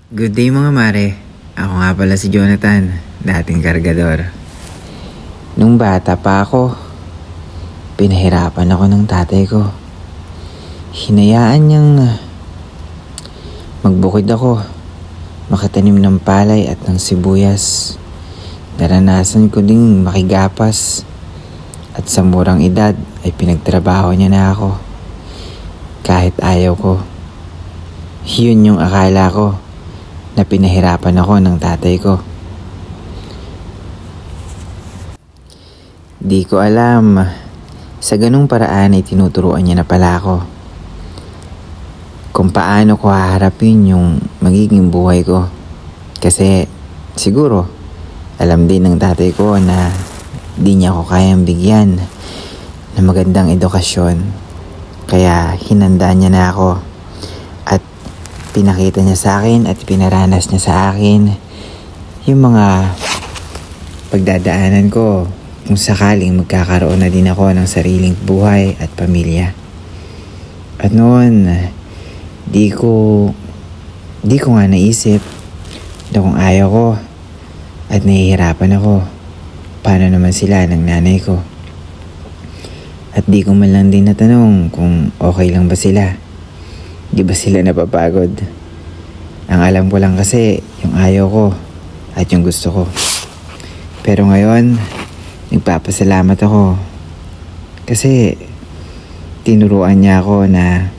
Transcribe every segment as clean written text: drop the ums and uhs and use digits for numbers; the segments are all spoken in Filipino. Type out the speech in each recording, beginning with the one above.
Good day mga mare. Ako nga pala si Jonathan, dating kargador. Nung bata pa ako, pinahirapan ako ng tatay ko. Hinayaan niyang magbukid ako, makatanim ng palay at ng sibuyas. Naranasan ko ding makigapas at sa murang edad ay pinagtrabaho niya na ako. Kahit ayaw ko. Yun yung akala ko na pinahirapan ako ng tatay ko. Di ko alam, sa ganung paraan ay tinuturuan niya na pala ako kung paano ko haharapin yung magiging buhay ko. Kasi siguro, alam din ng tatay ko na di niya ako kayang bigyan ng magandang edukasyon. Kaya hinanda niya na ako at pinakita niya sa akin at pinaranas niya sa akin yung mga pagdadaanan ko kung sakaling magkakaroon na din ako ng sariling buhay at pamilya. At noon, di ko nga naisip na kung ayaw ko at nahihirapan ako, paano naman sila ng nanay ko. At di ko man lang din natanong kung okay lang ba sila. Di ba sila napapagod? Ang alam ko lang kasi yung ayaw ko at yung gusto ko. Pero ngayon, nagpapasalamat ako kasi tinuruan niya ako na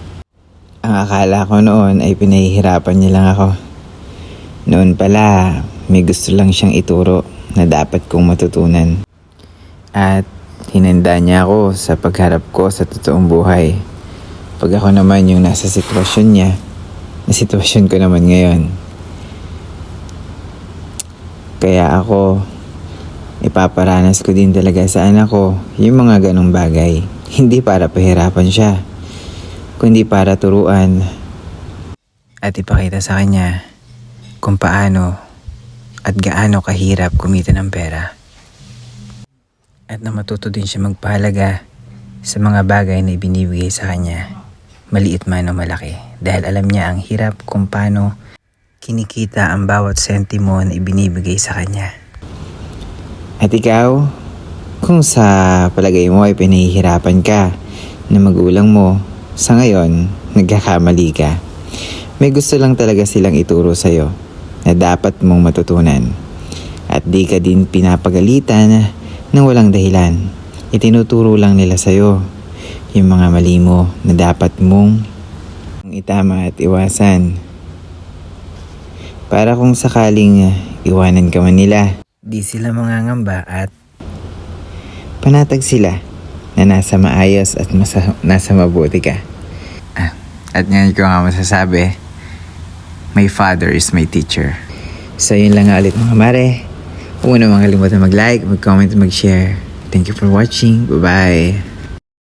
ang akala ko noon ay pinahihirapan niya lang ako. Noon pala, may gusto lang siyang ituro na dapat kong matutunan. At hinanda niya ako sa pagharap ko sa totoong buhay. Pag ako naman yung nasa sitwasyon niya, na sitwasyon ko naman ngayon. Kaya ako, ipaparanas ko din talaga sa anak ko yung mga ganong bagay. Hindi para pahirapan siya, kundi para turuan at ipakita sa kanya kung paano at gaano kahirap kumita ng pera. At na matuto din siya magpahalaga sa mga bagay na ibinibigay sa kanya, maliit man o malaki. Dahil alam niya ang hirap kung paano kinikita ang bawat sentimo na ibinibigay sa kanya. At ikaw, kung sa palagay mo ay pinahihirapan ka na magulang mo, sa ngayon, nagkakamali ka. May gusto lang talaga silang ituro sa'yo na dapat mong matutunan. At di ka din pinapagalitan nang walang dahilan. Itinuturo lang nila sa'yo yung mga mali mo na dapat mong itama at iwasan. Para kung sakaling iwanan ka man nila, di sila mangangamba at panatag sila na nasa maayos at nasa mabuti ka. At ngayon ko nga masasabi, my father is my teacher. So yun lang nga ulit mga mare. Huwag mo naman kalimutan mag-like, mag-comment, mag-share. Thank you for watching. Bye-bye.